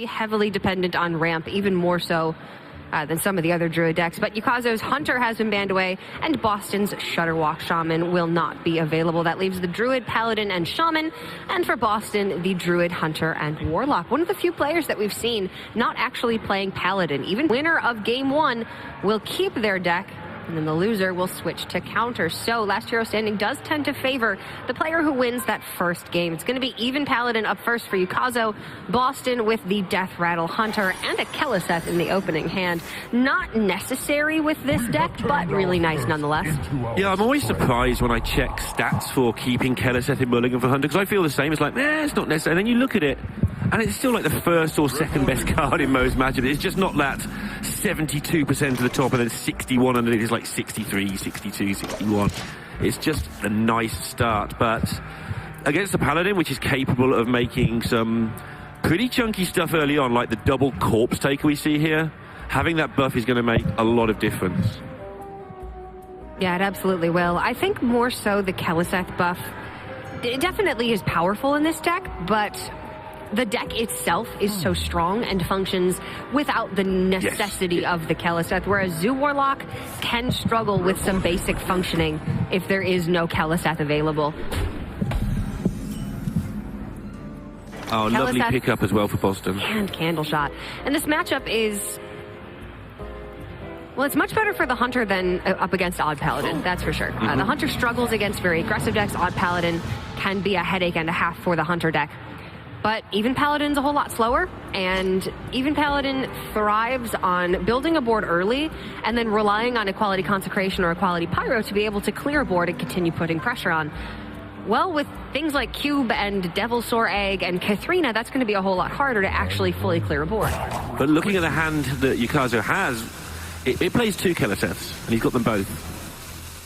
heavily dependent on ramp, even more so than some of the other Druid decks. But Yukazo's Hunter has been banned away, and Bozzzton's Shutterwalk Shaman will not be available. That leaves the Druid, Paladin, and Shaman, and for Bozzzton, the Druid, Hunter, and Warlock. One of the few players that we've seen not actually playing Paladin. Even winner of Game 1 will keep their deck, and then the loser will switch to counter. So last hero standing does tend to favor the player who wins that first game. It's going to be even Paladin up first for Yukazo, Bozzzton with the Death Rattle Hunter, and a Keleseth in the opening hand. Not necessary with this deck, but really nice nonetheless. Yeah, I'm always surprised when I check stats for keeping Keleseth in Mulligan for Hunter, because I feel the same. It's like, it's not necessary. And then you look at it, and it's still like the first or second best card in most matchups. It's just not that 72% of the top and then 61 underneath. It's like 63, 62, 61. It's just a nice start. But against the Paladin, which is capable of making some pretty chunky stuff early on, like the double Corpse Taker we see here, having that buff is going to make a lot of difference. Yeah, it absolutely will. I think more so the Keleseth buff, it definitely is powerful in this deck, but the deck itself is so strong and functions without the necessity of the Keleseth, whereas Zoo Warlock can struggle with some basic functioning if there is no Keleseth available. Oh, lovely pickup as well for Bozzzton. And Candle Shot. And this matchup is, well, it's much better for the Hunter than up against Odd Paladin, that's for sure. The Hunter struggles against very aggressive decks. Odd Paladin can be a headache and a half for the Hunter deck. But even Paladin's a whole lot slower, and even Paladin thrives on building a board early and then relying on a quality Consecration or a quality Pyro to be able to clear a board and continue putting pressure on. Well, with things like Cube and Devilsaur Egg and Kathrina, that's going to be a whole lot harder to actually fully clear a board. But looking at the hand that Yukazo has, it plays two Keleseths, and he's got them both.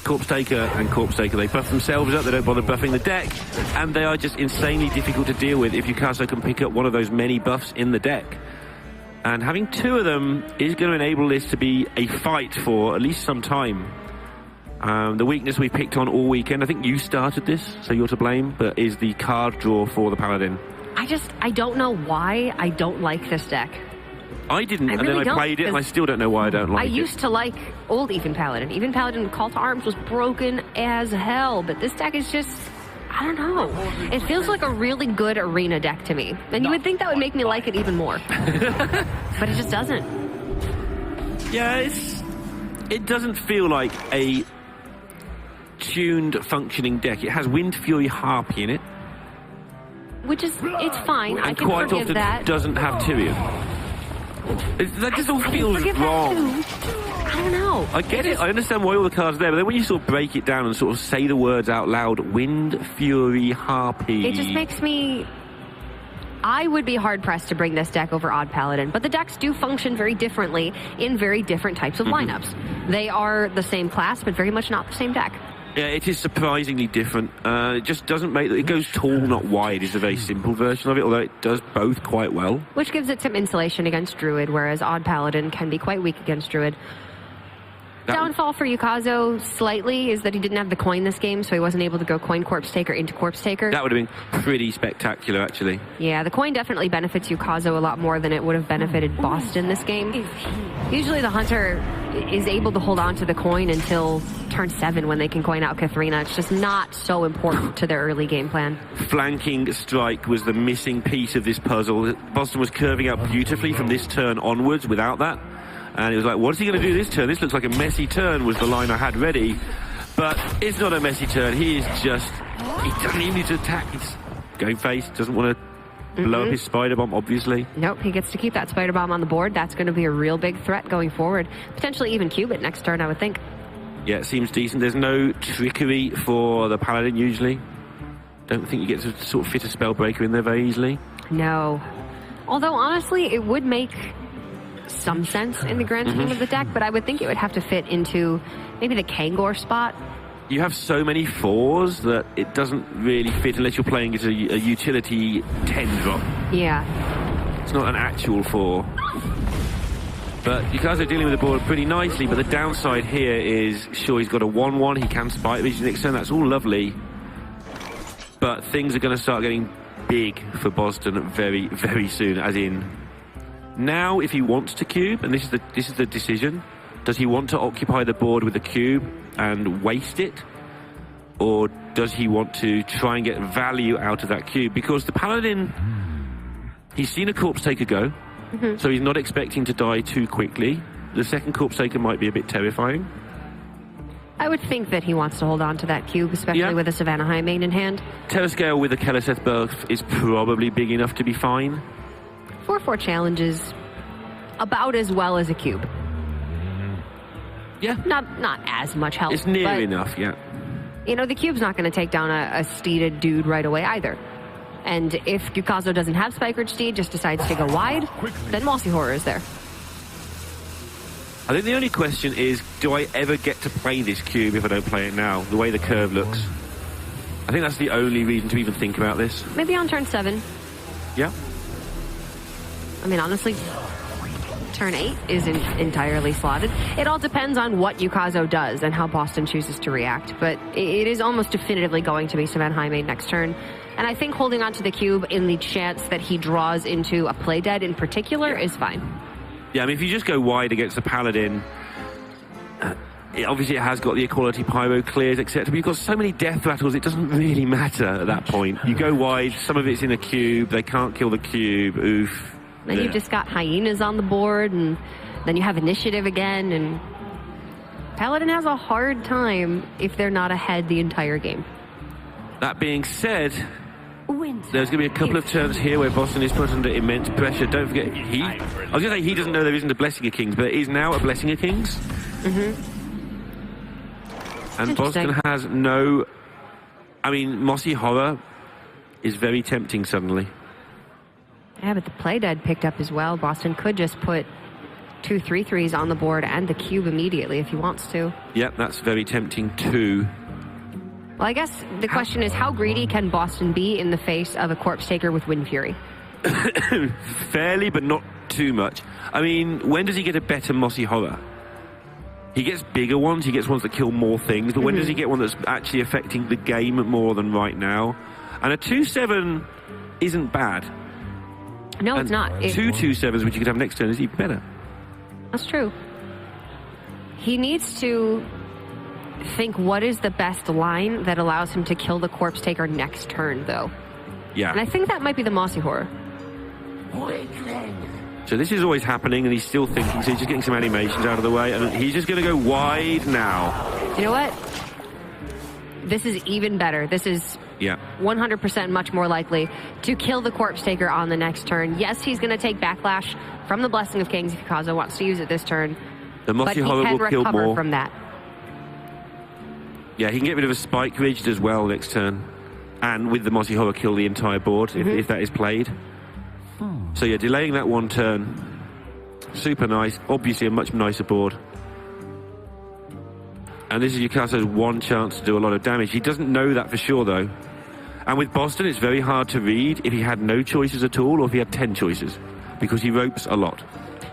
Corpse Taker and Corpse Taker, they buff themselves up, they don't bother buffing the deck, and they are just insanely difficult to deal with if Yukazo can pick up one of those many buffs in the deck. And having two of them is going to enable this to be a fight for at least some time. The weakness we picked on all weekend, I think you started this, so you're to blame, but is the card draw for the Paladin. I don't know why I don't like this deck. I didn't, and really then I played it, and I still don't know why I don't like it. I used to like old Even Paladin. Even Paladin Call to Arms was broken as hell, but this deck is just, I don't know. It feels like a really good arena deck to me. And you would think that would make me like it even more. But it just doesn't. Yeah, it doesn't feel like a tuned, functioning deck. It has Wind Fury Harpy in it. Which is, it's fine. And I can quite forgive often that. Doesn't have Tyrion. That just all feels wrong. I don't know. I get it. I understand why all the cards are there, but then when you sort of break it down and sort of say the words out loud, Wind Fury Harpy. It just makes me... I would be hard-pressed to bring this deck over Odd Paladin, but the decks do function very differently in very different types of lineups. They are the same class, but very much not the same deck. Yeah, it is surprisingly different. It just doesn't make... It goes tall, not wide, is a very simple version of it, although it does both quite well. Which gives it some insulation against Druid, whereas Odd Paladin can be quite weak against Druid. Downfall for Yukazo slightly is that he didn't have the coin this game, so he wasn't able to go coin Corpse Taker into Corpse Taker. That would have been pretty spectacular, actually. Yeah, the coin definitely benefits Yukazo a lot more than it would have benefited Bozzzton this game. Usually the Hunter is able to hold on to the coin until turn 7 when they can coin out Kathrina. It's just not so important to their early game plan. Flanking strike was the missing piece of this puzzle. Bozzzton was curving out beautifully from this turn onwards without that. And it was like, what's he going to do this turn? This looks like a messy turn, was the line I had ready. But it's not a messy turn. He is just... He doesn't even need to attack. He's going face. Doesn't want to blow up his Spider Bomb, obviously. Nope, he gets to keep that Spider Bomb on the board. That's going to be a real big threat going forward. Potentially even cube it next turn, I would think. Yeah, it seems decent. There's no trickery for the Paladin, usually. Don't think you get to sort of fit a Spellbreaker in there very easily. No. Although, honestly, it would make... some sense in the grand scheme of the deck, but I would think it would have to fit into maybe the Kangor spot. You have so many 4s that it doesn't really fit unless you're playing as a utility 10-drop. Yeah. It's not an actual 4. But Yukazo dealing with the board pretty nicely, but the downside here is, sure, he's got a 1-1, he can Spite Vision next turn, that's all lovely. But things are going to start getting big for Bozzzton very, very soon, as in Now, if he wants to cube, and this is the decision, does he want to occupy the board with the cube and waste it? Or does he want to try and get value out of that cube? Because the Paladin, he's seen a Corpse Taker go, so he's not expecting to die too quickly. The second Corpse Taker might be a bit terrifying. I would think that he wants to hold on to that cube, especially with a Savannah High main in hand. Terrascale with a Keleseth buff is probably big enough to be fine. 4/4 challenge is about as well as a cube. Yeah. Not as much help. It's near enough, yeah. You know, the cube's not going to take down a steeded dude right away either. And if Yukazo doesn't have Spikeridge Steed, just decides to go wide, then Mossy Horror is there. I think the only question is, do I ever get to play this cube if I don't play it now? The way the curve looks. I think that's the only reason to even think about this. Maybe on turn 7. Yeah. I mean, honestly, turn 8 isn't entirely slotted. It all depends on what Yukazo does and how Bozzzton chooses to react. But it is almost definitively going to be Savannah High main next turn. And I think holding onto the cube in the chance that he draws into a play dead in particular is fine. Yeah, I mean, if you just go wide against the Paladin, obviously it has got the equality pyro clears, etc. But you've got so many death rattles, it doesn't really matter at that point. You go wide, some of it's in a cube, they can't kill the cube, oof. Then you've just got hyenas on the board, and then you have initiative again, and Paladin has a hard time if they're not ahead the entire game. That being said, there's going to be a couple of turns here where Bozzzton is put under immense pressure. Don't forget, I was going to say he doesn't know there isn't a Blessing of Kings, but it is now a Blessing of Kings. And Bozzzton has no... I mean, Mossy Horror is very tempting suddenly. Yeah, but the play dead picked up as well. Bozzzton could just put 2 3/3s on the board and the cube immediately if he wants to. Yep, that's very tempting too. Well, I guess the question is, how greedy can Bozzzton be in the face of a Corpse Taker with Wind Fury? Fairly, but not too much. I mean, when does he get a better Mossy Horror? He gets bigger ones, he gets ones that kill more things, but when does he get one that's actually affecting the game more than right now? And a 2/7 isn't bad. No, and it's not. 2 2/7s, which you could have next turn, is even better. That's true. He needs to think what is the best line that allows him to kill the Corpse Taker next turn, though. Yeah. And I think that might be the Mossy Horror. So this is always happening, and he's still thinking, so he's just getting some animations out of the way, and he's just going to go wide now. You know what? This is even better. This is 100% much more likely to kill the Corpse Taker on the next turn. Yes, he's going to take backlash from the Blessing of Kings if Yukazo wants to use it this turn. The Mossy Horror will kill more. But he can recover from that. Yeah, he can get rid of a Spike Ridge as well next turn. And with the Mossy Horror, kill the entire board if that is played. So yeah, delaying that one turn. Super nice. Obviously a much nicer board. And this is Yukazo's one chance to do a lot of damage. He doesn't know that for sure, though. And with Bozzzton, it's very hard to read if he had no choices at all or if he had 10 choices. Because he ropes a lot.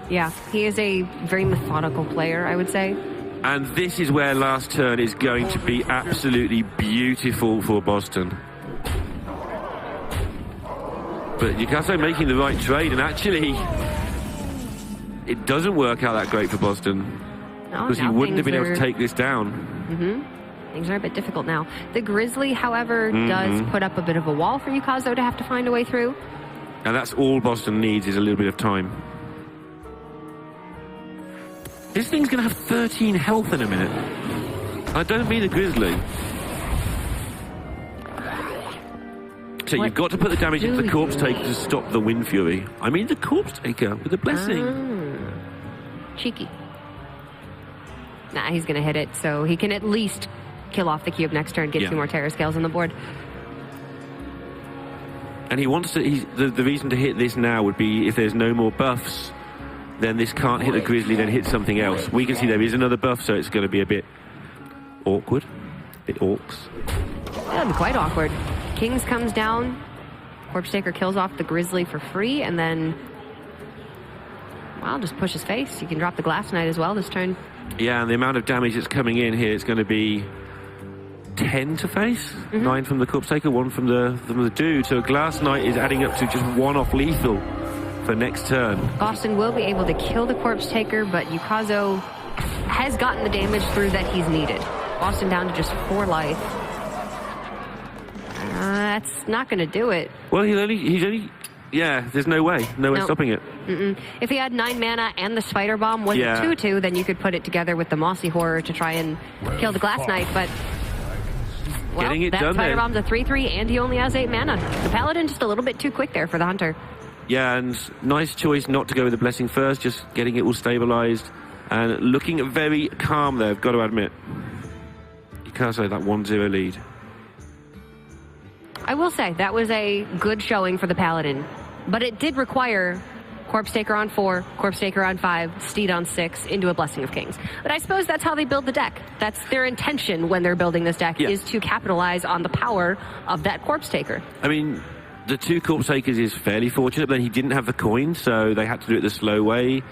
Yeah, he is a very methodical player, I would say. And this is where last turn is going to be absolutely beautiful for Bozzzton. But Yukazo making the right trade, and actually, it doesn't work out that great for Bozzzton. Because he wouldn't have been able to take this down. Things are a bit difficult now. The Grizzly, however, does put up a bit of a wall for Yukazo to have to find a way through. And that's all Bozzzton needs, is a little bit of time. This thing's going to have 13 health in a minute. I don't mean the Grizzly. So you've got to put the damage into the Corpse Taker to stop the Wind Fury. I mean the Corpse Taker with the Blessing. Cheeky. Nah, he's going to hit it, so he can at least kill off the cube next turn, get 2 more Terror Scales on the board. And he wants to... The reason to hit this now would be if there's no more buffs, then this can't hit the Grizzly, then hit something else. We can see there is another buff, so it's going to be a bit awkward. A bit orcs. That'd be quite awkward. Kings comes down, Corpse Taker kills off the Grizzly for free, and then, well, just push his face. You can drop the Glass Knight as well this turn. Yeah, and the amount of damage that's coming in here is going to be 10 to face. 9 from the Corpse Taker, 1 from the dude. So a Glass Knight is adding up to just 1 off lethal for next turn. Bozzzton will be able to kill the Corpse Taker, but Yukazo has gotten the damage through that he's needed. Bozzzton down to just 4 life. That's not going to do it. Well, he's only... Yeah, there's no way. No way stopping it. If he had 9 mana and the Spider Bomb was a 2/2, then you could put it together with the Mossy Horror to try and kill the Glass Knight, but... Well, Getting it that done Spider there. Bomb's a 3/3, and he only has 8 mana. The Paladin just a little bit too quick there for the Hunter. Yeah, and nice choice not to go with the Blessing first, just getting it all stabilized and looking very calm there, I've got to admit. Yukazo, that 1-0 lead. I will say, that was a good showing for the Paladin, but it did require Corpse Taker on 4, Corpse Taker on 5, Steed on 6, into a Blessing of Kings. But I suppose that's how they build the deck. That's their intention when they're building this deck, is to capitalize on the power of that Corpse Taker. I mean, the 2 Corpse Takers is fairly fortunate, but then he didn't have the coin, so they had to do it the slow way.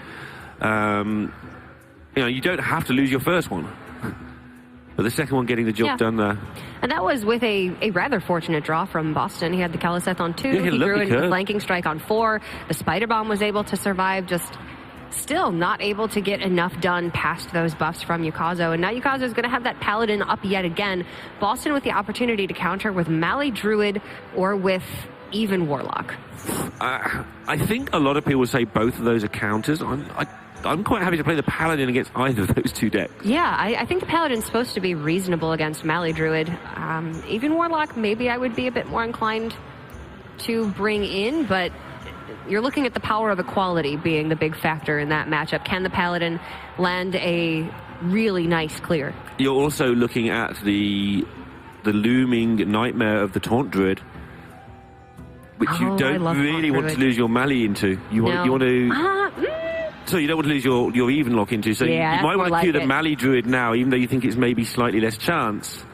You don't have to lose your first one. But the second one getting the job done there. And that was with a rather fortunate draw from Bozzzton. He had the Kaliseth on 2. Yeah, he grew into the Flanking Strike on 4. The Spider Bomb was able to survive, just still not able to get enough done past those buffs from Yukazo. And now Yukazo is going to have that Paladin up yet again. Bozzzton with the opportunity to counter with Mali Druid or with even Warlock. I think a lot of people say both of those are counters. I'm quite happy to play the Paladin against either of those 2 decks. Yeah, I think the Paladin's supposed to be reasonable against Mali Druid. Even Warlock, maybe I would be a bit more inclined to bring in, but you're looking at the power of equality being the big factor in that matchup. Can the Paladin land a really nice clear? You're also looking at the looming nightmare of the Taunt Druid, which you don't really want to lose your Mali into. You want to... So you don't want to lose your even lock into. So you might want to queue the Mali Druid now, even though you think it's maybe slightly less chance,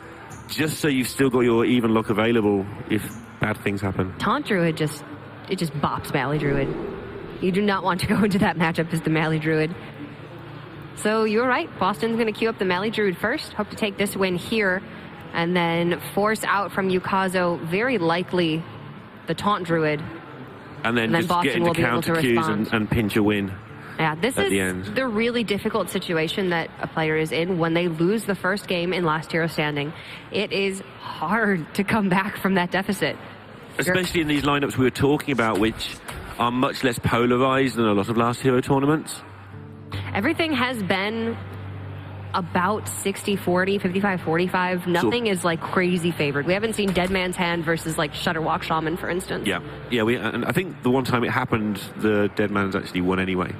just so you've still got your even lock available if bad things happen. Taunt Druid just bops Mali Druid. You do not want to go into that matchup as the Mali Druid. So you're right. Bozzzton's going to queue up the Mali Druid first. Hope to take this win here, and then force out from Yukazo very likely the Taunt Druid. And then just Bozzzton get into will be able to counter queues respond. and pinch a win. Yeah, this is the really difficult situation that a player is in when they lose the first game in Last Hero Standing. It is hard to come back from that deficit. Especially in these lineups we were talking about, which are much less polarized than a lot of Last Hero tournaments. Everything has been about 60-40, 55-45. Nothing is like crazy favored. We haven't seen Dead Man's Hand versus like Shutterwalk Shaman, for instance. Yeah, and I think the one time it happened, the Dead Man's actually won anyway.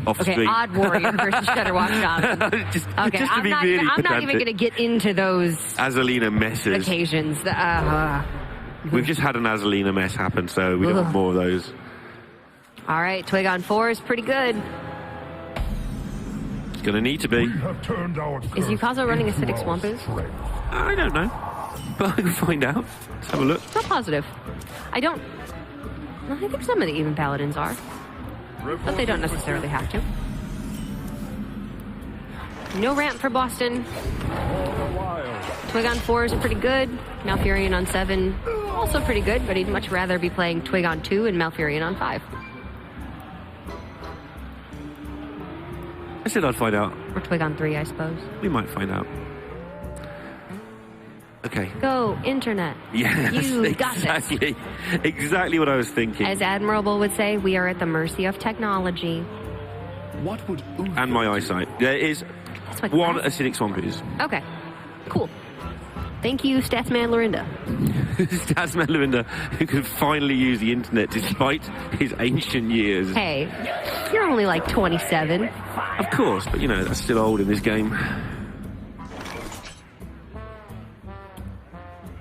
Okay, Odd Warrior versus Shutterwalk Shaman. just to be I'm not even going to get into those Azalina messes. Occasions. We've just had an Azalina mess happen, so we don't want more of those. All right, Twig on 4 is pretty good. It's going to need to be. Is Yukazo running Acidic Swamp Ooze? I don't know, but I can find out. Let's have a look. Not positive. I think some of the even Paladins are, but they don't necessarily have to. No ramp for Bozzzton. Twig on 4 is pretty good. Malfurion on 7, also pretty good, but he'd much rather be playing Twig on 2 and Malfurion on 5. I said I'd find out. Or Twig on 3, I suppose. We might find out. Okay. Go, Internet. Yes, You got exactly. Exactly what I was thinking. As Admirable would say, we are at the mercy of technology. What would and my eyesight. There is one Acidic Swamp Ooze. Okay, cool. Thank you, Statsman Lorinda. Statsman Lorinda, who could finally use the internet despite his ancient years. Hey, you're only like 27. Of course, but you know, that's still old in this game.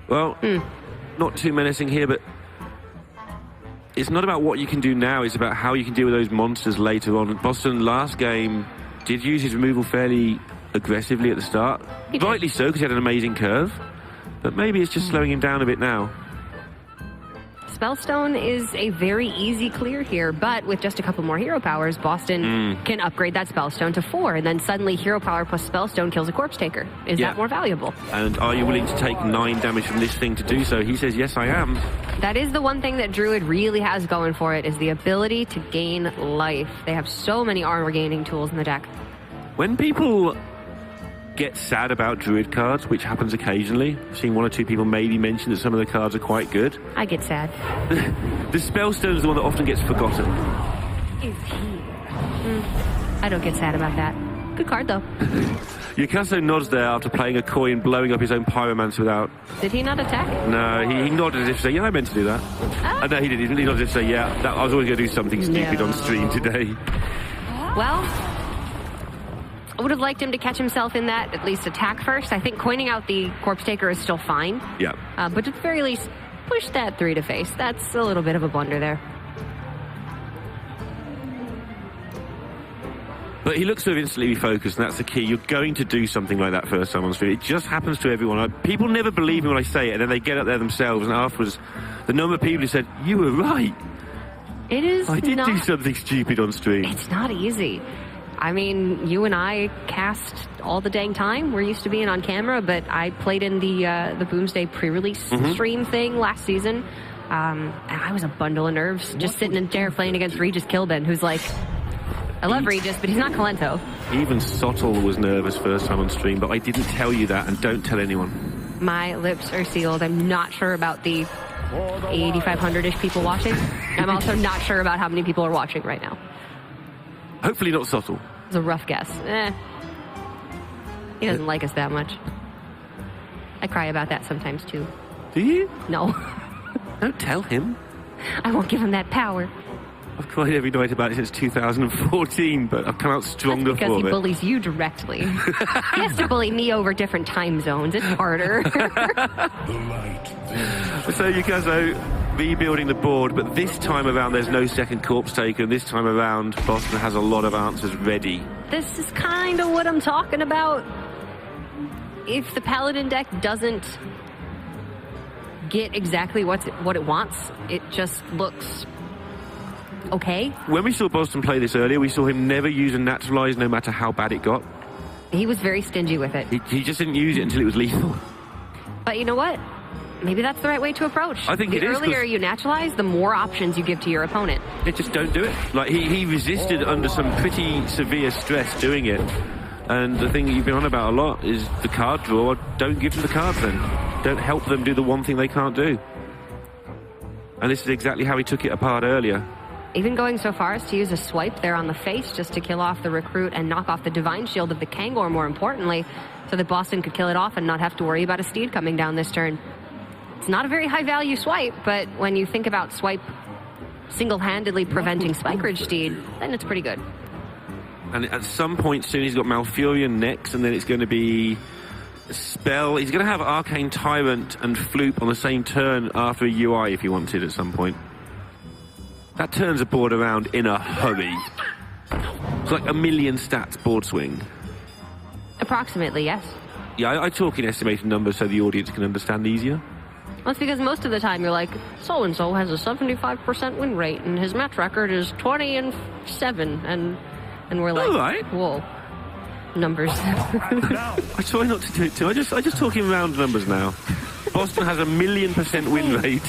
Well, not too menacing here, but it's not about what you can do now, it's about how you can deal with those monsters later on. Bozzzton last game did use his removal fairly aggressively at the start. Rightly so, because he had an amazing curve. But maybe it's just slowing him down a bit now. Spellstone is a very easy clear here, but with just a couple more hero powers, Bozzzton can upgrade that Spellstone to 4, and then suddenly hero power plus Spellstone kills a Corpse Taker. Is that more valuable? And are you willing to take 9 damage from this thing to do so? He says, yes, I am. That is the one thing that Druid really has going for it, is the ability to gain life. They have so many armor gaining tools in the deck. When people get sad about Druid cards, which happens occasionally, I've seen 1 or 2 people maybe mention that some of the cards are quite good. I get sad. The Spellstone is the one that often gets forgotten. Is he? I don't get sad about that. Good card, though. Yukazo nods there after playing a coin, blowing up his own Pyromancer without... Did he not attack? No, he nodded as if to say, yeah, I meant to do that. No, he didn't. He nodded as if to say, yeah, I was always going to do something stupid on stream today. Well, I would have liked him to catch himself in that, at least attack first. I think coining out the Corpse Taker is still fine. Yeah. But at the very least, push that 3 to face. That's a little bit of a blunder there. But he looks so instantly focused, and that's the key. You're going to do something like that first time on stream. It just happens to everyone. People never believe me when I say it, and then they get up there themselves, and afterwards, the number of people who said, you were right. It is I did do something stupid on stream. It's not easy. I mean, you and I cast all the dang time. We're used to being on camera, but I played in the Boomsday pre-release stream thing last season. And I was a bundle of nerves, just sitting in there playing against Regis Kilbin, who's like... I love Regis, but he's not Kalento. Even Sottle was nervous first time on stream, but I didn't tell you that, and don't tell anyone. My lips are sealed. I'm not sure about the 8,500-ish people watching. I'm also not sure about how many people are watching right now. Hopefully not Sottle. It's a rough guess. He doesn't like us that much. I cry about that sometimes, too. Do you? No. Don't tell him. I won't give him that power. I've cried every night about it since 2014, but I've come out stronger for it. Because he bullies you directly. He has to bully me over different time zones. It's harder. So Yukazo rebuilding the board, but this time around there's no second Corpse Taker, and this time around Bozzzton has a lot of answers ready. This is kind of what I'm talking about. If the Paladin deck doesn't get exactly what it wants, it just looks... okay. When we saw Bozzzton play this earlier, we saw him never use a naturalize no matter how bad it got. He was very stingy with it. He just didn't use it until it was lethal. But you know what? Maybe that's the right way to approach. I think the earlier you naturalize, the more options you give to your opponent. Just don't do it. Like, he resisted under some pretty severe stress doing it. And the thing that you've been on about a lot is the card draw. Don't give them the cards then. Don't help them do the one thing they can't do. And this is exactly how he took it apart earlier. Even going so far as to use a swipe there on the face just to kill off the Recruit and knock off the Divine Shield of the Kangor, more importantly, so that Bozzzton could kill it off and not have to worry about a Steed coming down this turn. It's not a very high-value swipe, but when you think about swipe single-handedly preventing Spike Ridge Steed, then it's pretty good. And at some point soon he's got Malfurion next, and then it's going to be a spell. He's going to have Arcane Tyrant and Floop on the same turn after a UI if he wanted at some point. That turns a board around in a hurry. It's like 1 million stats board swing. Approximately, yes. Yeah, I talk in estimated numbers so the audience can understand easier. Well, it's because most of the time you're like, so-and-so has a 75% win rate, and his match record is 20-7, and we're like, all right. Whoa, numbers. I try not to do it too. I just talk in round numbers now. Bozzzton has 1,000,000% win rate.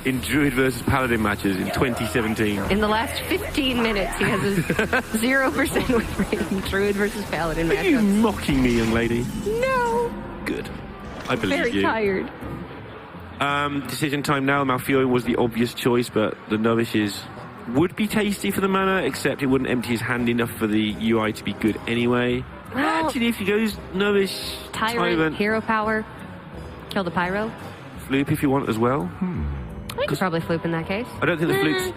In Druid versus Paladin matches in 2017. In the last 15 minutes, he has a 0% win rate in Druid versus Paladin matches. Are you mocking me, young lady? No. Good. I believe Very you. Very tired. Decision time now. Malfurion was the obvious choice, but the Nourishes would be tasty for the mana, except it wouldn't empty his hand enough for the UI to be good anyway. Well, actually, if he goes Nourish, Tyrant, Hero Power, kill the Pyro. Floop if you want as well. I could probably Floop in that case. I don't think the Floop's...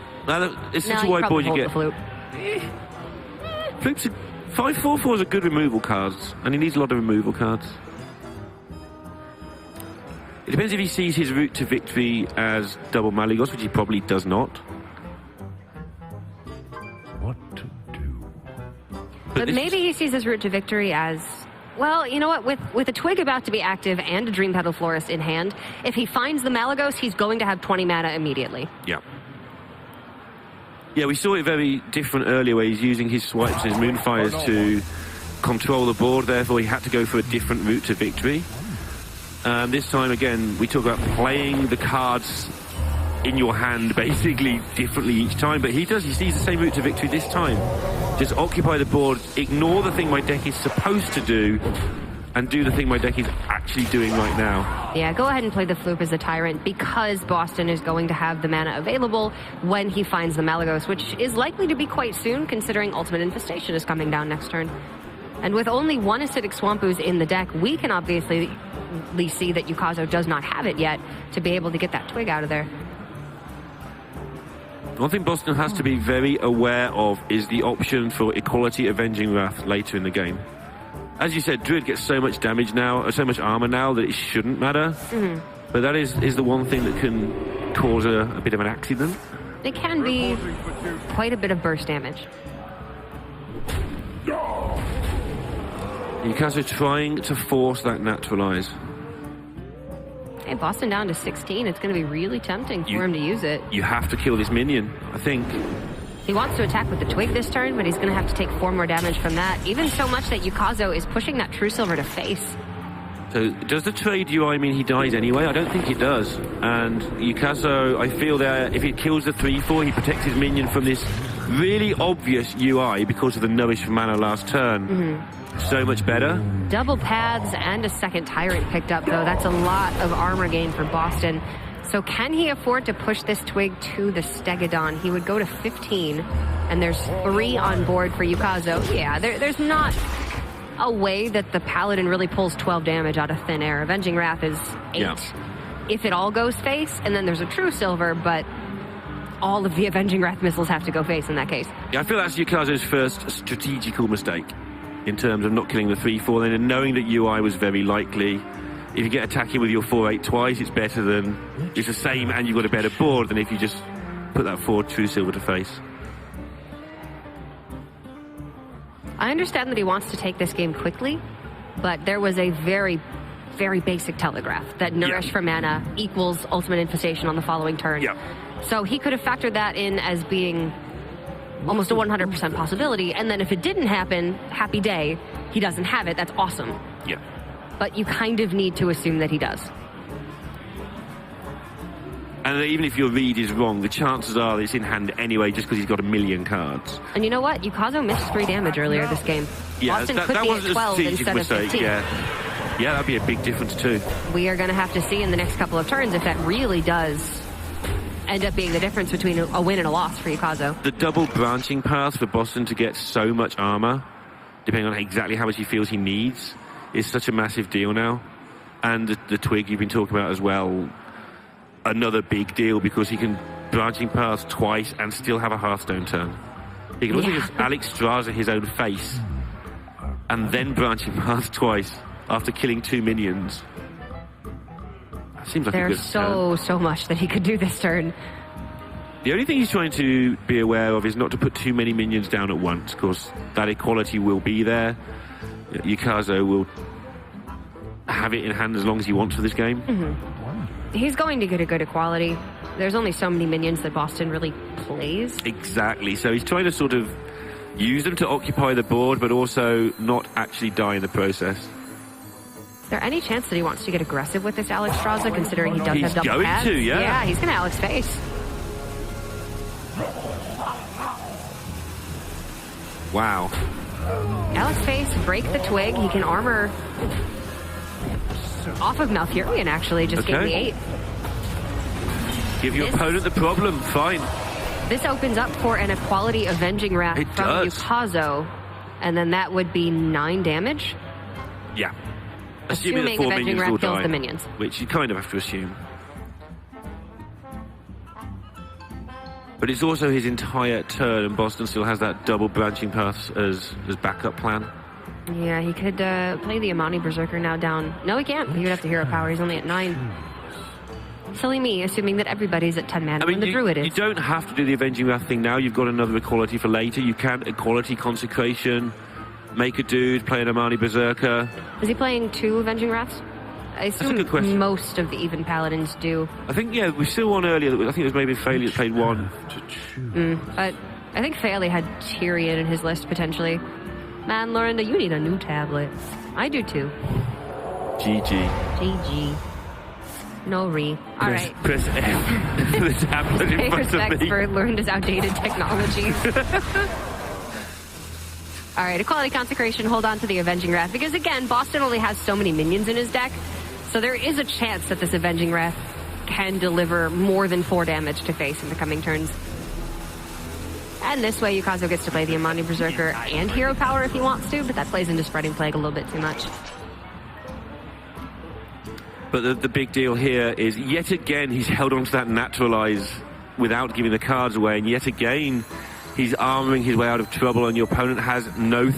It's such a wide board you get. Floop. Floop's 5/4/4s are good removal cards, and he needs a lot of removal cards. It depends if he sees his route to victory as double Malygos, which he probably does not. What to do? But maybe he sees his route to victory as Well, you know what? With a Twig about to be active and a Dream Petal Florist in hand, if he finds the Malagos, he's going to have 20 mana immediately. Yeah. Yeah, we saw it very different earlier where he's using his swipes and his Moonfires to control the board, therefore he had to go for a different route to victory. This time, again, we talk about playing the cards in your hand basically differently each time, but he sees the same route to victory this time. Just occupy the board, ignore the thing my deck is supposed to do, and do the thing my deck is actually doing right now. Yeah, go ahead and play the Floop as a Tyrant because Bozzzton is going to have the mana available when he finds the Malagos, which is likely to be quite soon considering Ultimate Infestation is coming down next turn. And with only one Acidic Swamp Ooze in the deck, we can obviously see that Yukazo does not have it yet to be able to get that Twig out of there. One thing Bozzzton has to be very aware of is the option for Equality Avenging Wrath later in the game. As you said, Druid gets so much damage now, or so much armor now, that it shouldn't matter. But that is the one thing that can cause a bit of an accident. It can be quite a bit of burst damage. Yukazo trying to force that naturalize. Hey, Bozzzton down to 16. It's going to be really tempting for him to use it. You have to kill this minion, I think. He wants to attack with the Twig this turn, but he's going to have to take 4 more damage from that. Even so much that Yukazo is pushing that True Silver to face. So does the trade UI mean he dies anyway? I don't think it does. And Yukazo, I feel that if he kills the 3/4, he protects his minion from this really obvious UI because of the Nourish mana last turn. So much better. Double paths and a second Tyrant picked up, though. That's a lot of armor gain for Bozzzton. So can he afford to push this Twig to the Stegodon? He would go to 15, and there's 3 on board for Yukazo. Yeah, there's not a way that the Paladin really pulls 12 damage out of thin air. Avenging Wrath is 8. Yeah. If it all goes face, and then there's a True Silver, but all of the Avenging Wrath missiles have to go face in that case. Yeah, I feel that's Yukazo's first strategical mistake in terms of not killing the 3/4, then, and knowing that UI was very likely. If you get attacking with your 4/8 twice, it's better than, it's the same and you've got a better board than if you just put that 4 True Silver to face. I understand that he wants to take this game quickly, but there was a very, very basic telegraph that Nourish for mana equals Ultimate Infestation on the following turn. So he could have factored that in as being almost a 100% possibility, and then if it didn't happen, happy day, he doesn't have it, that's awesome. But you kind of need to assume that he does. And even if your read is wrong, the chances are that it's in hand anyway just because he's got a million cards. And you know what? Yukazo missed 3 damage earlier this game. Yeah, Bozzzton that could be was at a 12 strategic instead mistake, of 15. Yeah, that'd be a big difference too. We are going to have to see in the next couple of turns if that really does end up being the difference between a win and a loss for Yukazo. The double branching path for Bozzzton to get so much armor, depending on exactly how much he feels he needs, is such a massive deal now. And the Twig you've been talking about as well, another big deal because he can branching path twice and still have a Hearthstone turn. He can also just Alex Straza his own face and then branching path twice after killing 2 minions. Seems like There's a good so much that he could do this turn. The only thing he's trying to be aware of is not to put too many minions down at once, because that equality will be there. Yukazo will have it in hand as long as he wants for this game. He's going to get a good equality. There's only so many minions that Bozzzton really plays. Exactly. So he's trying to sort of use them to occupy the board, but also not actually die in the process. Is there any chance that he wants to get aggressive with this Alex Straza, considering he does have double going pads? to, yeah. Yeah, he's going to Alex face. Wow. Alex face, break the Twig. He can armor off of Malfurion, actually, just getting the 8. Give your opponent the problem, fine. This opens up for an equality Avenging Wrath from Yukazo, and then that would be 9 damage. Yeah. Assuming that 4 Avenging minions Wrath will kills die, the minions. which you kind of have to assume. But it's also his entire turn, and Bozzzton still has that double branching path as backup plan. Yeah, he could play the Amani Berserker now down. No, he can't. He would have to hero power. He's only at 9. Silly me, assuming that everybody's at 10 mana when the Druid is. You don't have to do the Avenging Wrath thing now. You've got another equality for later. You can equality Consecration make a dude, play an Armani Berserker. Is he playing 2 Avenging Wraths? I assume most of the even Paladins do. I think, yeah, we saw one earlier. I think it was maybe Failey that played 1. But I think Failey had Tyrion in his list, potentially. Man, Lorinda, you need a new tablet. I do too. GG. GG. No re. All right. Press F for the tablet in front of me. For Lorinda's outdated technology. All right, Equality Consecration, hold on to the Avenging Wrath. Because again, Bozzzton only has so many minions in his deck. So there is a chance that this Avenging Wrath can deliver more than 4 damage to face in the coming turns. And this way, Yukazo gets to play the Amani Berserker and Hero Power if he wants to, but that plays into Spreading Plague a little bit too much. But the big deal here is, yet again, he's held on to that Naturalize without giving the cards away, and yet again, he's armoring his way out of trouble, and your opponent has no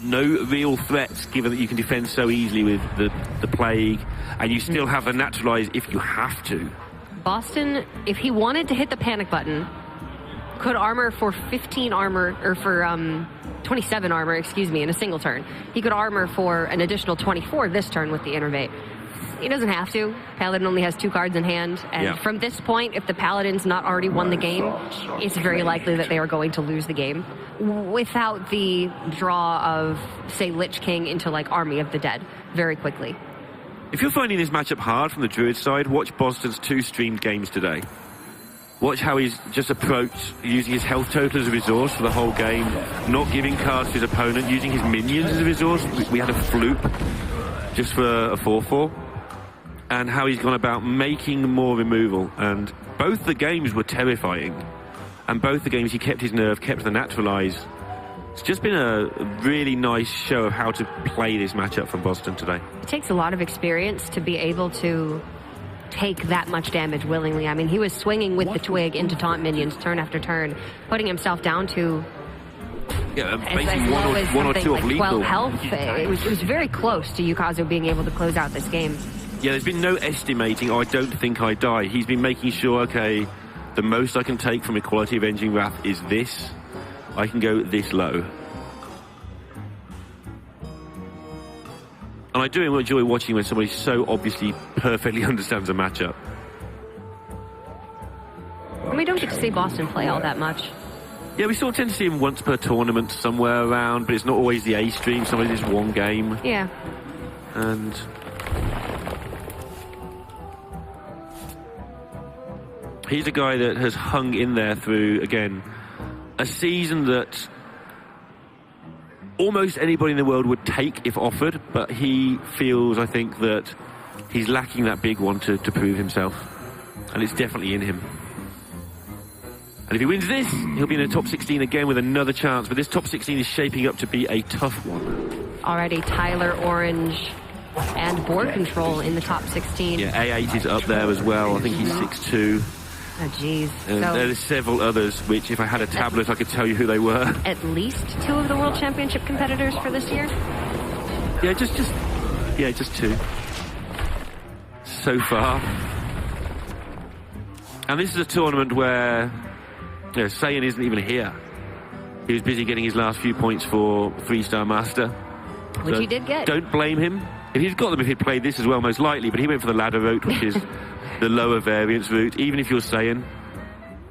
real threats, given that you can defend so easily with the Plague, and you still have the Naturalize if you have to. Bozzzton, if he wanted to hit the panic button, could armor for 15 armor, or for 27 armor, excuse me, in a single turn. He could armor for an additional 24 this turn with the Innervate. He doesn't have to. Paladin only has 2 cards in hand, and from this point, if the Paladin's not already won the game, it's very likely that they are going to lose the game without the draw of, say, Lich King into, like, Army of the Dead very quickly. If you're finding this matchup hard from the Druid side, watch Bozzzton's 2 streamed games today. Watch how he's just approached using his health total as a resource for the whole game, not giving cards to his opponent, using his minions as a resource. We had a Floop just for a 4/4. And how he's gone about making more removal. And both the games were terrifying. And both the games he kept his nerve, kept the Naturalize. It's just been a really nice show of how to play this matchup from Bozzzton today. It takes a lot of experience to be able to take that much damage willingly. I mean, he was swinging with the Twig into taunt minions turn after turn, putting himself down to basically one or two of like lethal. 12 health. It was very close to Yukazo being able to close out this game. Yeah, there's been no estimating, I don't think I die. He's been making sure, okay, the most I can take from Equality Avenging Wrath is this. I can go this low. And I do enjoy watching when somebody so obviously perfectly understands a matchup. And we don't get to see Bozzzton play all that much. Yeah, we sort of tend to see him once per tournament somewhere around, but it's not always the A stream, sometimes it's one game. Yeah. And he's a guy that has hung in there through, again, a season that almost anybody in the world would take if offered, but he feels, I think, that he's lacking that big one to prove himself. And it's definitely in him. And if he wins this, he'll be in the top 16 again with another chance, but this top 16 is shaping up to be a tough one. Already Tyler, Orange, and Board Control in the top 16. Yeah, A8 is up there as well. I think he's 6'2". Oh, jeez. And so there's several others, which if I had a tablet, I could tell you who they were. At least 2 of the World Championship competitors for this year? Yeah, just 2. So far. And this is a tournament where, you know, Saiyan isn't even here. He was busy getting his last few points for 3-star Master. Which so he did get. Don't blame him. If he'd got them if he'd played this as well, most likely, but he went for the ladder route, which is the lower variance route, even if you're Saiyan.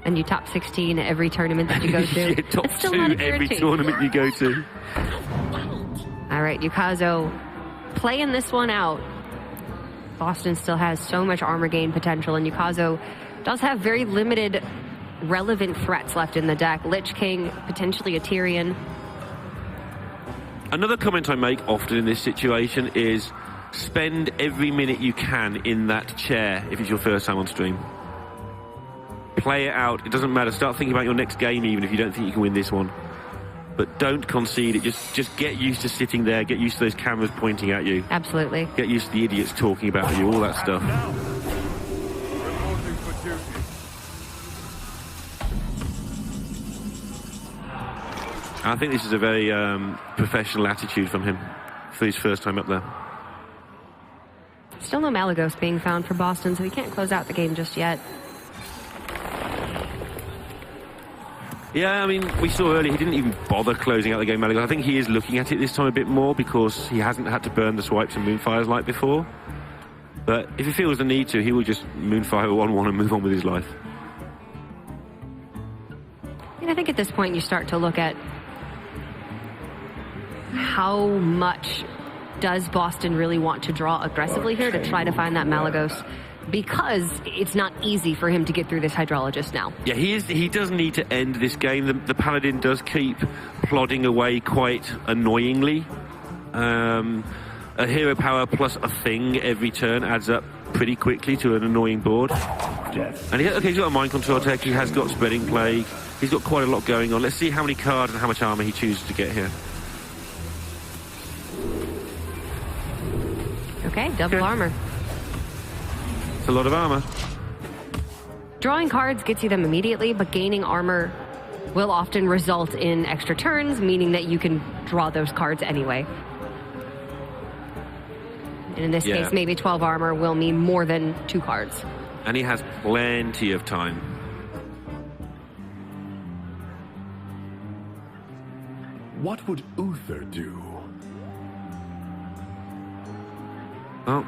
And you top 16 every tournament that you go to. Yeah, top 2 every tournament you go to. All right, Yukazo playing this one out. Bozzzton still has so much armor gain potential, and Yukazo does have very limited relevant threats left in the deck. Lich King, potentially a Tyrion. Another comment I make often in this situation is spend every minute you can in that chair if it's your first time on stream. Play it out. It doesn't matter. Start thinking about your next game even if you don't think you can win this one. But don't concede it. Just get used to sitting there. Get used to those cameras pointing at you. Absolutely. Get used to the idiots talking about you. All that stuff. I think this is a very professional attitude from him for his first time up there. Still no Malagos being found for Bozzzton, so he can't close out the game just yet. Yeah, I mean, we saw earlier he didn't even bother closing out the game. I think he is looking at it this time a bit more because he hasn't had to burn the swipes and moonfires like before. But if he feels the need to, he will just moonfire 1-1 and move on with his life. And I think at this point you start to look at how much does Bozzzton really want to draw aggressively here to try to find that Malygos, because it's not easy for him to get through this Hydrologist now. Yeah, he does need to end this game. The Paladin does keep plodding away quite annoyingly. A hero power plus a thing every turn adds up pretty quickly to an annoying board. And he's got a mind control tech, he has got Spreading Plague, he's got quite a lot going on. Let's see how many cards and how much armor he chooses to get here. Okay, double armor. It's a lot of armor. Drawing cards gets you them immediately, but gaining armor will often result in extra turns, meaning that you can draw those cards anyway. And in this case, maybe 12 armor will mean more than 2 cards. And he has plenty of time. What would Uther do? Well,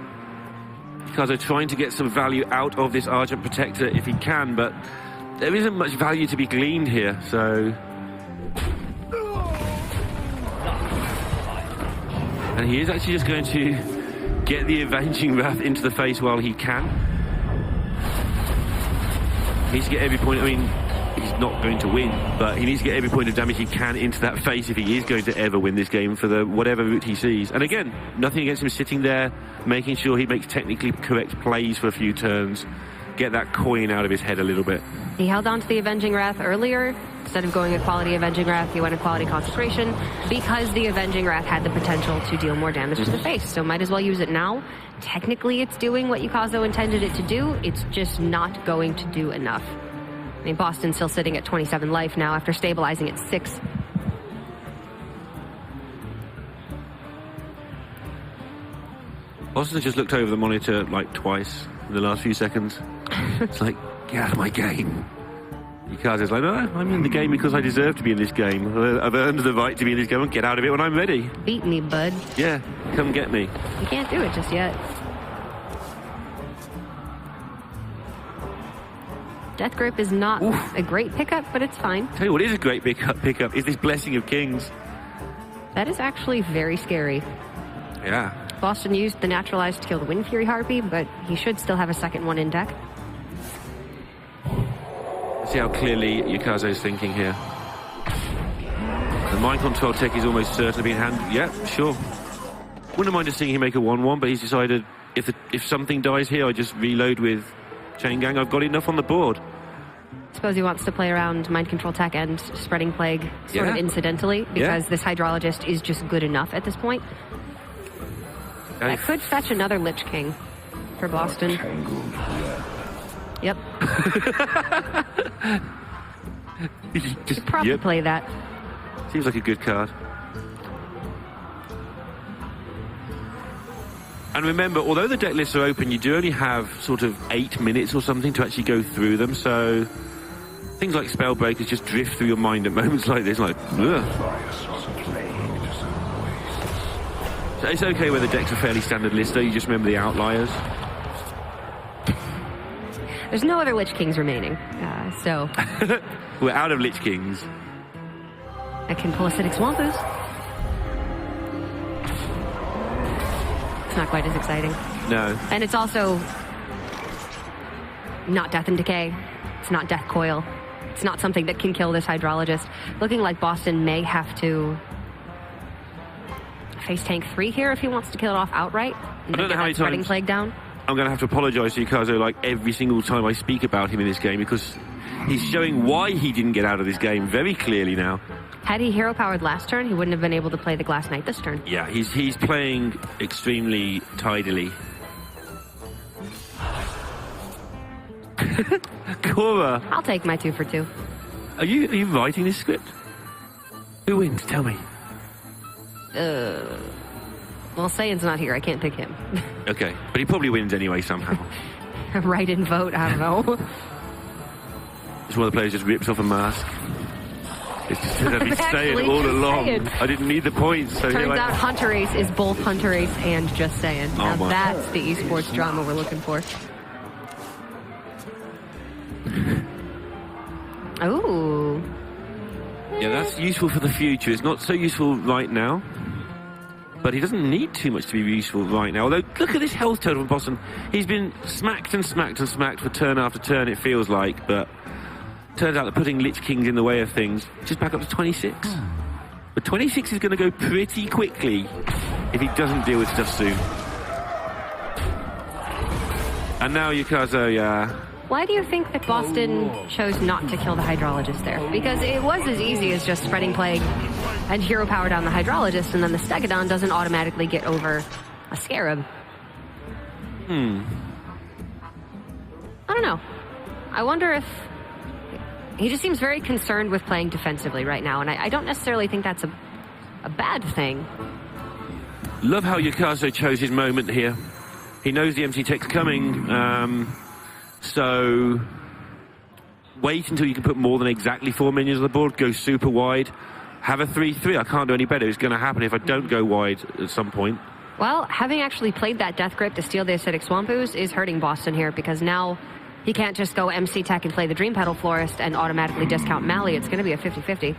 Yukazo trying to get some value out of this Argent Protector if he can, but there isn't much value to be gleaned here, so... And he is actually just going to get the Avenging Wrath into the face while he can. He needs to get every point, I mean, he's not going to win, but he needs to get every point of damage he can into that face if he is going to ever win this game for the whatever route he sees. And again, nothing against him sitting there, making sure he makes technically correct plays for a few turns, get that coin out of his head a little bit. He held on to the Avenging Wrath earlier. Instead of going a quality Avenging Wrath, he went a quality Consecration because the Avenging Wrath had the potential to deal more damage to the face. So might as well use it now. Technically, it's doing what Yukazo intended it to do. It's just not going to do enough. I mean, Bozzzton's still sitting at 27 life now after stabilizing at 6. Bozzzton just looked over the monitor like twice in the last few seconds. It's like, get out of my game. Yukazo's like, no, I'm in the game because I deserve to be in this game. I've earned the right to be in this game and get out of it when I'm ready. Beat me, bud. Yeah, come get me. You can't do it just yet. Death Grip is not a great pickup, but it's fine. Tell you what is a great pickup is this Blessing of Kings. That is actually very scary. Yeah. Bozzzton used the Naturalized to kill the Wind Fury Harpy, but he should still have a second one in deck. See how clearly Yukazo's thinking here. The mind control tech is almost certain to be in hand. Yeah, sure. Wouldn't mind just seeing him make a 1-1, but he's decided if something dies here, I just reload with Chain Gang. I've got enough on the board. I suppose he wants to play around mind control tech and Spreading Plague sort of incidentally, because this Hydrologist is just good enough at this point. I could fetch another Lich King for Bozzzton. Yep. Just probably play that. Seems like a good card. And remember, although the deck lists are open, you do only have sort of 8 minutes or something to actually go through them, so things like Spellbreakers just drift through your mind at moments like this, like, ugh. So it's okay where the deck's a fairly standard list, though, you just remember the outliers. There's no other Lich Kings remaining, so... We're out of Lich Kings. I can pull Acidic Swampus. It's not quite as exciting. No. And it's also not Death and Decay. It's not Death Coil. It's not something that can kill this Hydrologist. Looking like Bozzzton may have to face tank 3 here if he wants to kill it off outright. And I don't know how many Spreading times... Plague down. I'm going to have to apologise to Yukazo like every single time I speak about him in this game, because he's showing why he didn't get out of this game very clearly now. Had he hero powered last turn, he wouldn't have been able to play the Glass Knight this turn. Yeah, he's playing extremely tidily. Cora! I'll take my 2 for 2. Are you writing this script? Who wins? Tell me. Well, Saiyin's not here. I can't pick him. Okay, but he probably wins anyway somehow. Write-in vote, I don't know. Just one of the players just rips off a mask. It's just that I've been Actually, saying all just along. saying. I didn't need the points. So Turns here I out Hunter Ace is both Hunter Ace and Just Saying. Now my. that's the esports drama we're looking for. Ooh. Yeah, that's useful for the future. It's not so useful right now. But he doesn't need too much to be useful right now. Although, look at this health total from Bozzzton. He's been smacked and smacked and smacked for turn after turn, it feels like. But turns out that putting Lich Kings in the way of things, just back up to 26. But 26 is going to go pretty quickly if he doesn't deal with stuff soon. And now Yukazo, yeah. Why do you think that Bozzzton chose not to kill the Hydrologist there? Because it was as easy as just spreading Plague and hero power down the Hydrologist, and then the Stegodon doesn't automatically get over a Scarab. I don't know. I wonder if... He just seems very concerned with playing defensively right now, and I don't necessarily think that's a bad thing. Love how Yukazo chose his moment here. He knows the empty tech's coming, so wait until you can put more than exactly 4 minions on the board, go super wide, have a 3-3. I can't do any better. It's going to happen if I don't go wide at some point. Well, having actually played that Death Grip to steal the Acidic Swamp Ooze is hurting Bozzzton here, because now he can't just go MC Tech and play the Dream Petal Florist and automatically discount Mally. It's going to be a 50-50.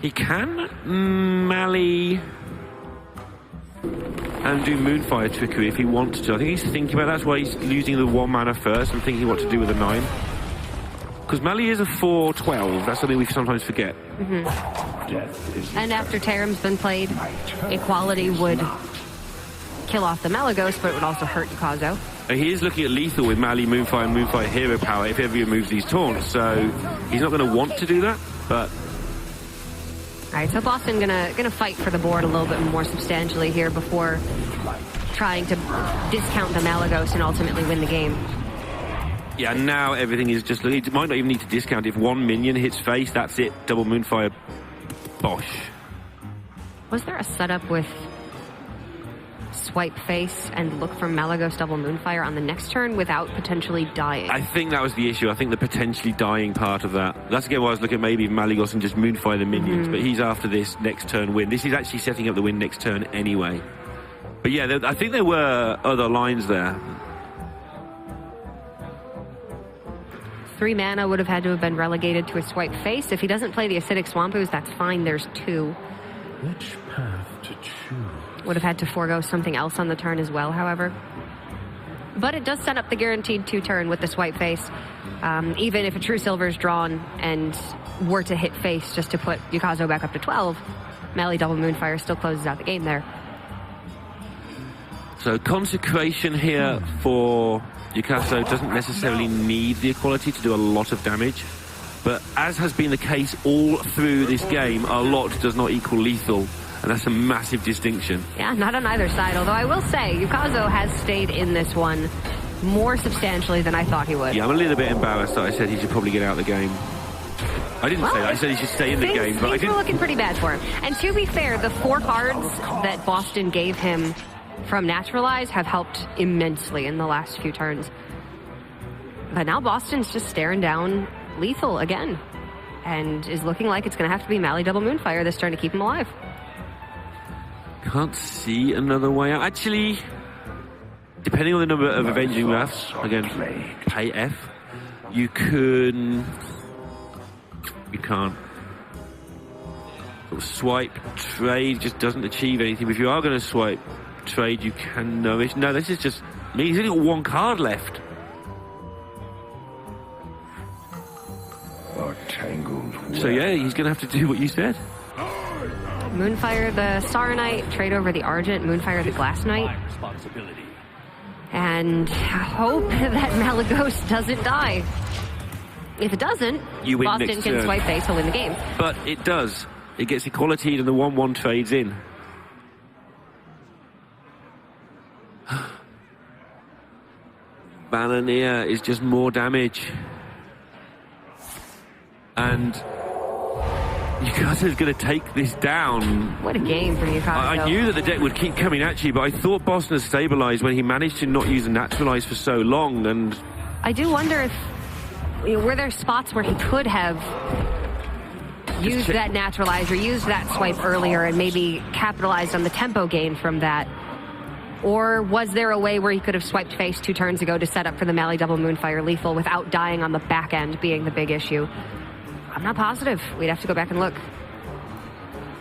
He can Mally and do Moonfire trickery if he wants to. I think he's thinking about that. That's why he's using the 1 mana first and thinking what to do with a 9. Because Mally is a 4/12. That's something we sometimes forget. And after Taram's been played, Equality would kill off the Malagos, but it would also hurt Yukazo. He is looking at lethal with Mally, Moonfire, and Moonfire hero power if ever he removes these taunts. So he's not going to want to do that, but... All right, so Bozzzton gonna fight for the board a little bit more substantially here before trying to discount the Malagos and ultimately win the game. Yeah, now everything is just... He might not even need to discount. If 1 minion hits face, that's it. Double Moonfire. Bosh. Was there a setup with swipe face and look for Malagos double Moonfire on the next turn without potentially dying? I think that was the issue. I think the potentially dying part of that. That's again why I was looking at maybe Malagos and just Moonfire the minions, but he's after this next turn win. This is actually setting up the win next turn anyway. But yeah, I think there were other lines there. 3 mana would have had to have been relegated to a swipe face. If he doesn't play the Acidic Swamp Ooze, that's fine. There's 2. Which path to choose? Would have had to forego something else on the turn as well, however. But it does set up the guaranteed 2 turn with the swipe face. Even if a True Silver is drawn and were to hit face just to put Yukazo back up to 12, Mally double Moonfire still closes out the game there. So Consecration here for Yukazo doesn't necessarily need the equality to do a lot of damage. But as has been the case all through this game, a lot does not equal lethal. And that's a massive distinction. Yeah, not on either side. Although I will say, Yukazo has stayed in this one more substantially than I thought he would. Yeah, I'm a little bit embarrassed that I said he should probably get out of the game. I didn't say that. I said he should stay in the game. But things were looking pretty bad for him. And to be fair, the 4 cards that Bozzzton gave him from Naturalize have helped immensely in the last few turns. But now Bozzzton's just staring down lethal again. And is looking like it's going to have to be Mally double Moonfire this turn to keep him alive. Can't see another way out. Actually, depending on the number of Avenging Wraths, again, pay F, you can... You can't. Swipe, trade just doesn't achieve anything. If you are going to swipe, trade, you can nourish. No, this is just... I mean, he's only got 1 card left. So yeah, he's going to have to do what you said. Moonfire the Star Knight, trade over the Argent, Moonfire the Glass Knight. And hope that Malagos doesn't die. If it doesn't, you win Bozzzton next can turn. swipe face, he'll win the game. But it does. It gets equality and the 1/1 trades in. Balanier is just more damage. And Yukazo's going to take this down. What a game for Yukazo. I knew that the deck would keep coming at you, but I thought Bozzzton had stabilized when he managed to not use the Naturalize for so long. And I do wonder if, were there spots where he could have used that naturalizer, used that swipe earlier, and maybe capitalized on the tempo gain from that? Or was there a way where he could have swiped face 2 turns ago to set up for the Mali double Moonfire lethal without dying on the back end being the big issue? I'm not positive. We'd have to go back and look.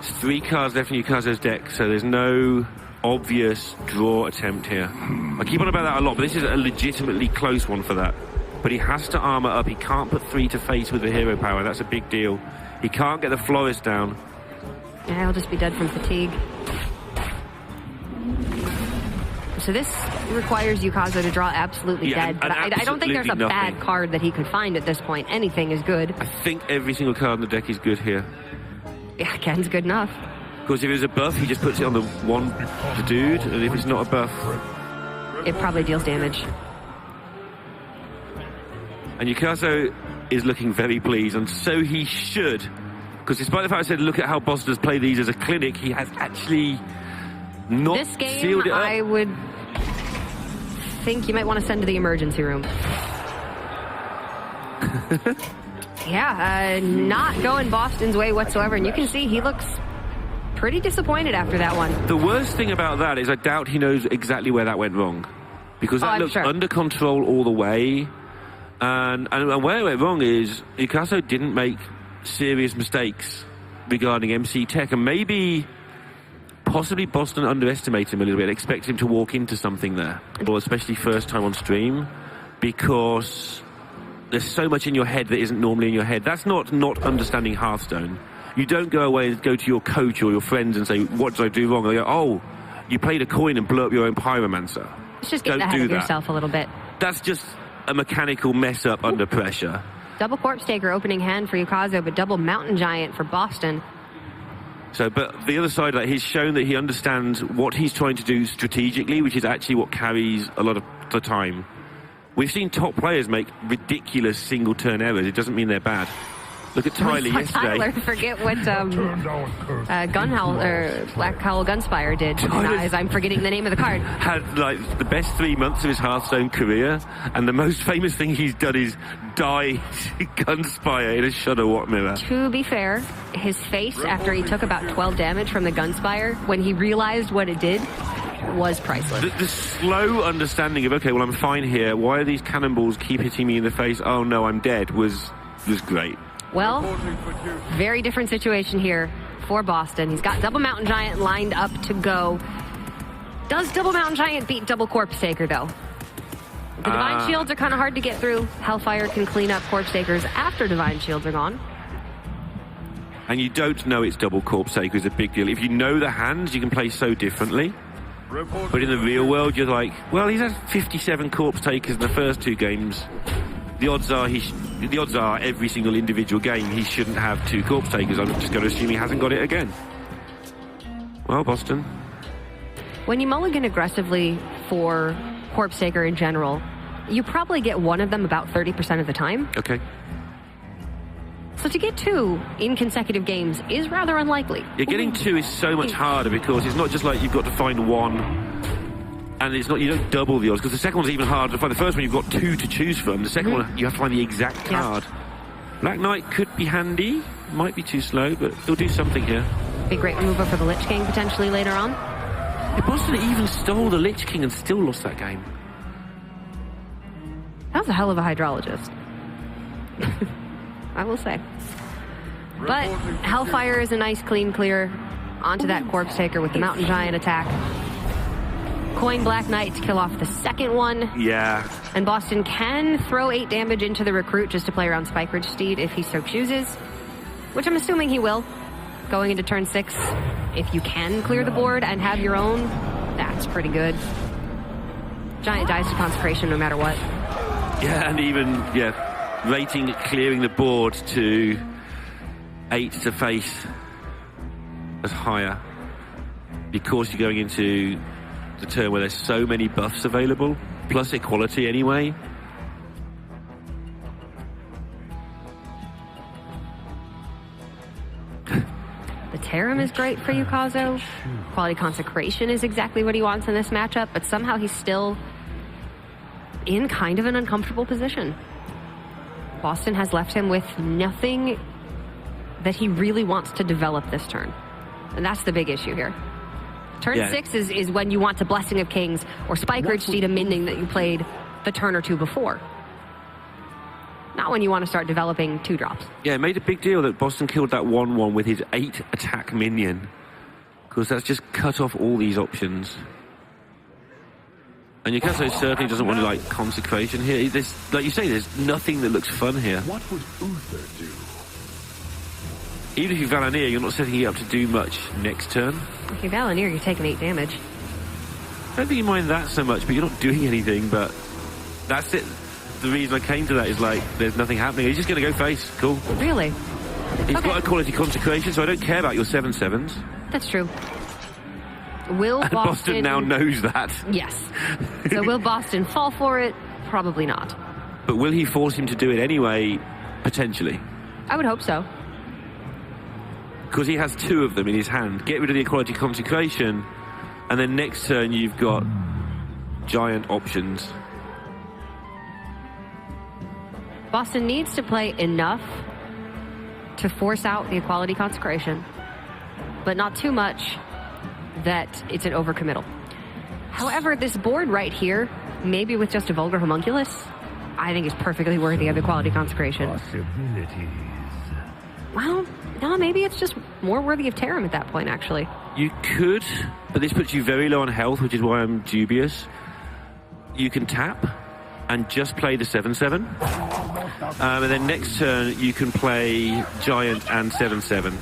There's 3 cards left in Yukazo's deck, so there's no obvious draw attempt here. I keep on about that a lot, but this is a legitimately close one for that. But he has to armor up. He can't put 3 to face with the hero power. That's a big deal. He can't get the Florist down. Yeah, he'll just be dead from fatigue. So this requires Yukazo to draw absolutely dead. But I don't think there's a bad card that he could find at this point. Anything is good. I think every single card in the deck is good here. Yeah, Ken's good enough. Because if it's a buff, he just puts it on the dude, and if it's not a buff, it probably deals damage. And Yukazo is looking very pleased, and so he should. Because despite the fact I said, look at how Bozzdon's play these as a clinic, he has actually not this game, sealed it up. I would think you might want to send to the emergency room. Yeah, not going Bozzdon's way whatsoever, and you can see he looks pretty disappointed after that one. The worst thing about that is I doubt he knows exactly where that went wrong. Because that looks under control all the way. And where it went wrong is Yukazo didn't make serious mistakes regarding MC Tech, and maybe possibly Bozzdton underestimated him a little bit, expected him to walk into something there, well, especially first time on stream, because there's so much in your head that isn't normally in your head. That's not understanding Hearthstone. You don't go away and go to your coach or your friends and say, what did I do wrong? And they go, oh, you played a coin and blew up your own Pyromancer. It's just getting ahead of yourself a little bit. That's just a mechanical mess up under pressure. Double Corpse Taker opening hand for Yukazo, but double Mountain Giant for Bozzdton. So, but the other side of that, he's shown that he understands what he's trying to do strategically, which is actually what carries a lot of the time. We've seen top players make ridiculous single-turn errors. It doesn't mean they're bad. Look at Tyler yesterday. Tyler, forget what Gunhowl or Black Howl Gunspire did. As I'm forgetting the name of the card. Had like the best 3 months of his Hearthstone career, and the most famous thing he's done is die Gunspire in a Shudder Watt mirror. To be fair, his face after he took about 12 damage from the Gunspire, when he realized what it did, was priceless. The slow understanding of, okay, well, I'm fine here. Why are these cannonballs keep hitting me in the face? Oh no, I'm dead. Was great. Well, very different situation here for Bozzdton. He's got double Mountain Giant lined up to go. Does double Mountain Giant beat double Corpse Taker, though? The Divine Shields are kind of hard to get through. Hellfire can clean up Corpse Takers after Divine Shields are gone. And you don't know it's double Corpse Taker is a big deal. If you know the hands, you can play so differently. But in the real world, you're like, well, he's had 57 Corpse Takers in the first 2 games. The odds are every single individual game he shouldn't have 2 Corpse Takers. I'm just going to assume he hasn't got it again. Well, Bozzdton. When you mulligan aggressively for Corpse Taker in general, you probably get one of them about 30% of the time. Okay. So to get 2 in consecutive games is rather unlikely. Yeah, getting 2 is so much harder because it's not just like you've got to find one. And it's not, you don't double the odds, because the second one's even harder to find. The first one, you've got 2 to choose from. The second one, you have to find the exact card. Black Knight could be handy. Might be too slow, but he'll do something here. Big great remover for the Lich King potentially later on. Yeah, Bozzdton even stole the Lich King and still lost that game. That was a hell of a hydrologist. I will say. But Hellfire is a nice clean clear onto that Corpse Taker with the Mountain Giant attack. Coin Black Knight to kill off the second one. Yeah. And Bozzdton can throw 8 damage into the Recruit just to play around Spike Ridge Steed if he so chooses, which I'm assuming he will. Going into turn 6, if you can clear the board and have your own, that's pretty good. Giant dies to Consecration no matter what. Yeah, and even, rating clearing the board to 8 to face as higher, because you're going into the turn where there's so many buffs available, plus equality anyway. The Tarim is great for Yukazo. Quality Consecration is exactly what he wants in this matchup, but somehow he's still in kind of an uncomfortable position. Bozzdton has left him with nothing that he really wants to develop this turn. And that's the big issue here. Turn 6 is when you want to Blessing of Kings or Spike Ridge Steed a minion that you played the turn or two before. Not when you want to start developing 2-drops. Yeah, it made a big deal that Bozzzton killed that 1/1 with his 8 attack minion. Because that's just cut off all these options. And Yukazo certainly doesn't want to, like, Consecration here. There's, like you say, there's nothing that looks fun here. What would Uther do? Even if you Valanier, you're not setting it up to do much next turn. If you Valanier, you're taking 8 damage. I don't think you mind that so much, but you're not doing anything, but that's it. The reason I came to that is, like, there's nothing happening. He's just going to go face. Cool. Really? He's got a quality Consecration, so I don't care about your 7/7s. That's true. Will And Bozzzton now knows that. Yes. So will Bozzzton fall for it? Probably not. But will he force him to do it anyway? Potentially. I would hope so. Because he has 2 of them in his hand. Get rid of the Equality Consecration, and then next turn you've got giant options. Bozzzton needs to play enough to force out the Equality Consecration, but not too much that it's an overcommittal. However, this board right here, maybe with just a Vulgar Homunculus, I think is perfectly worthy of Equality Consecration. Possibilities. Well, no, maybe it's just more worthy of Tarim at that point, actually. You could, but this puts you very low on health, which is why I'm dubious. You can tap and just play the 7/7. And then next turn, you can play Giant and 7/7.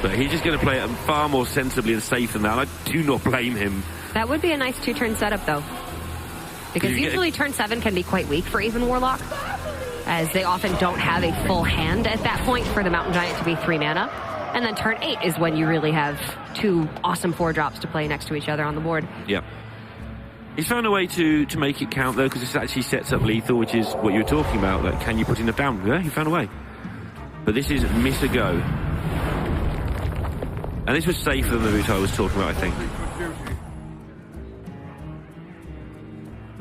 But he's just going to play it far more sensibly and safe than that. And I do not blame him. That would be a nice 2-turn setup, though. Because usually turn 7 can be quite weak for even Warlock, as they often don't have a full hand at that point for the Mountain Giant to be 3 mana. And then turn 8 is when you really have 2 awesome 4-drops to play next to each other on the board. Yep. He's found a way to make it count, though, because this actually sets up lethal, which is what you were talking about. Like, can you put enough down? Yeah, he found a way. But this is miss a go. And this was safer than the route I was talking about, I think.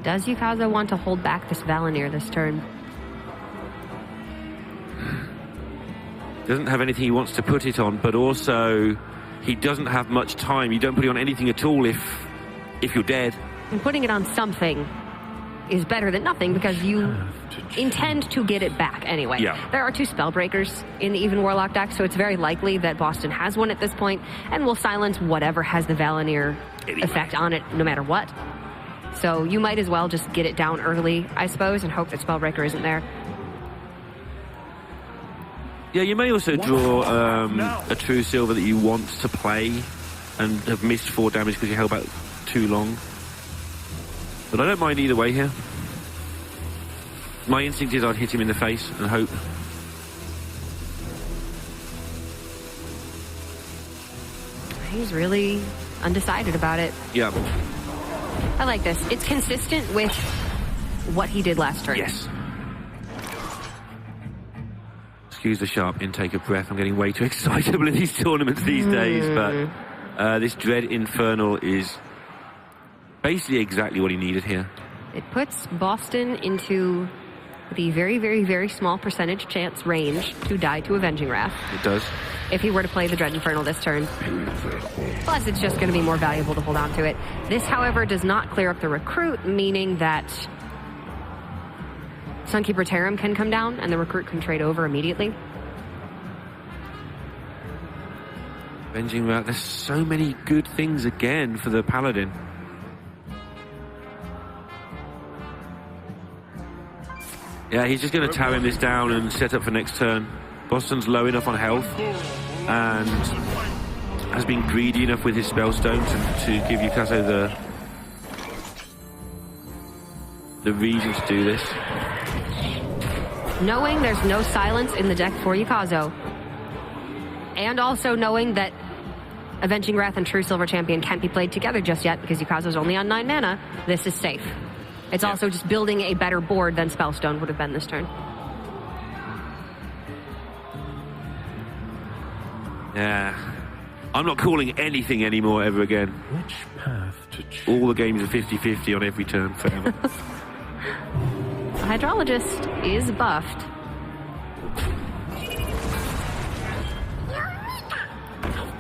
Does Yukazo want to hold back this Valanier this turn? Doesn't have anything he wants to put it on, but also he doesn't have much time. You don't put it on anything at all if you're dead. And putting it on something is better than nothing because you intend to get it back anyway. Yeah. There are 2 Spellbreakers in the Even Warlock deck, so it's very likely that Bozzzton has one at this point and will silence whatever has the Valanier effect on it no matter what. So you might as well just get it down early, I suppose, and hope that Spellbreaker isn't there. Yeah, you may also draw a True Silver that you want to play and have missed 4 damage because you held back too long. But I don't mind either way here. My instinct is I'd hit him in the face and hope. He's really undecided about it. Yeah. I like this. It's consistent with what he did last turn. Yes. Excuse the sharp intake of breath. I'm getting way too excitable in these tournaments these days. But this Dread Infernal is basically exactly what he needed here. It puts Bozzzton into the very, very, very small percentage chance range to die to Avenging Wrath. It does. If he were to play the Dread Infernal this turn. Plus, it's just going to be more valuable to hold on to it. This, however, does not clear up the Recruit, meaning that Sunkeeper Tarim can come down and the Recruit can trade over immediately. Avenging Wrath. There's so many good things again for the Paladin. Yeah, he's just going to Tarim this down and set up for next turn. Bozzzton's low enough on health and has been greedy enough with his Spellstone to give Yukazo the reason to do this. Knowing there's no silence in the deck for Yukazo, and also knowing that Avenging Wrath and True Silver Champion can't be played together just yet because Yukazo's only on 9 mana, this is safe. It's also just building a better board than Spellstone would have been this turn. Yeah. I'm not calling anything anymore ever again. Which path to choose? All the games are 50-50 on every turn forever. The Hydrologist is buffed.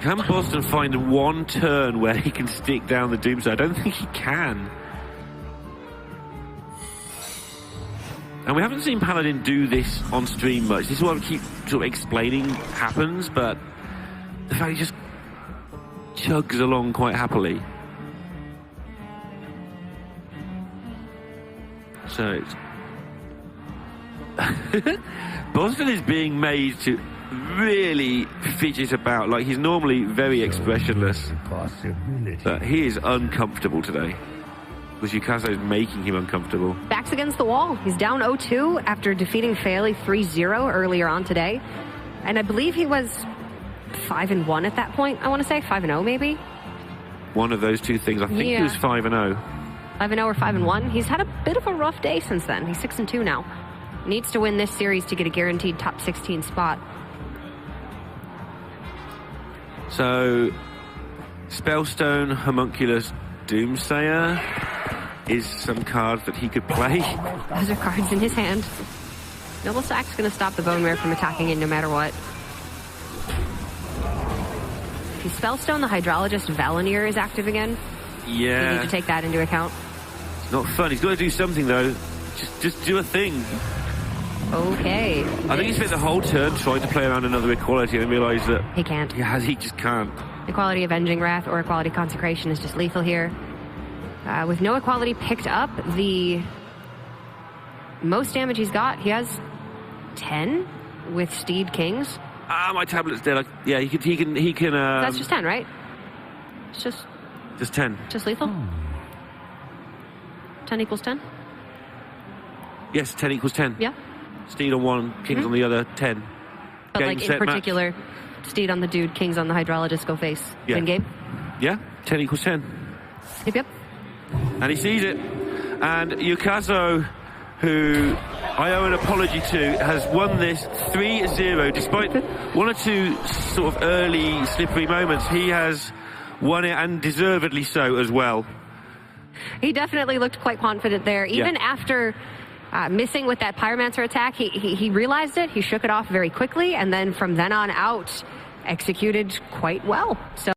Can Bozzzton find one turn where he can stick down the Doomsday? I don't think he can. And we haven't seen Paladin do this on stream much. This is what I keep sort of explaining happens, but the fact he just chugs along quite happily. So Bozzzton is being made to really fidget about. Like, he's normally very expressionless, but he is uncomfortable today because Yukazo is making him uncomfortable. Backs against the wall. He's down 0-2 after defeating Fairley 3-0 earlier on today. And I believe he was 5-1 at that point. I want to say 5-0 maybe. One of those two things. I think he was 5-0. 5-0 or 5-1. He's had a bit of a rough day since then. He's 6-2 now. Needs to win this series to get a guaranteed top 16 spot. So, Spellstone, Homunculus, Doomsayer is some cards that he could play. Those are cards in his hand. Noble Sack's going to stop the Bone Mare from attacking it no matter what. If you Spellstone, the Hydrologist Valenier is active again. Yeah. You need to take that into account. It's not fun. He's got to do something, though. Just do a thing. Okay. I think he spent the whole turn trying to play around another equality and realised that he can't. He just can't. Equality Avenging Wrath or Equality Consecration is just lethal here. With no equality picked up, the most damage he's got, he has 10 with Steed Kings. Ah, my tablet's dead. Yeah, he can. That's just 10, right? It's just 10. Just lethal. 10 equals 10. Yes, 10 equals 10. Yeah. Steed on one, Kings on the other, 10. But game, like in set, particular, match. Steed on the dude, Kings on the Hydrologist, go face. Yeah. Win game. Yeah, 10 equals 10. Yep. And he sees it. And Yukazo, who I owe an apology to, has won this 3-0. Despite one or two sort of early slippery moments, he has won it, and deservedly so as well. He definitely looked quite confident there. Even after missing with that Pyromancer attack, he realized it, he shook it off very quickly, and then from then on out, executed quite well. So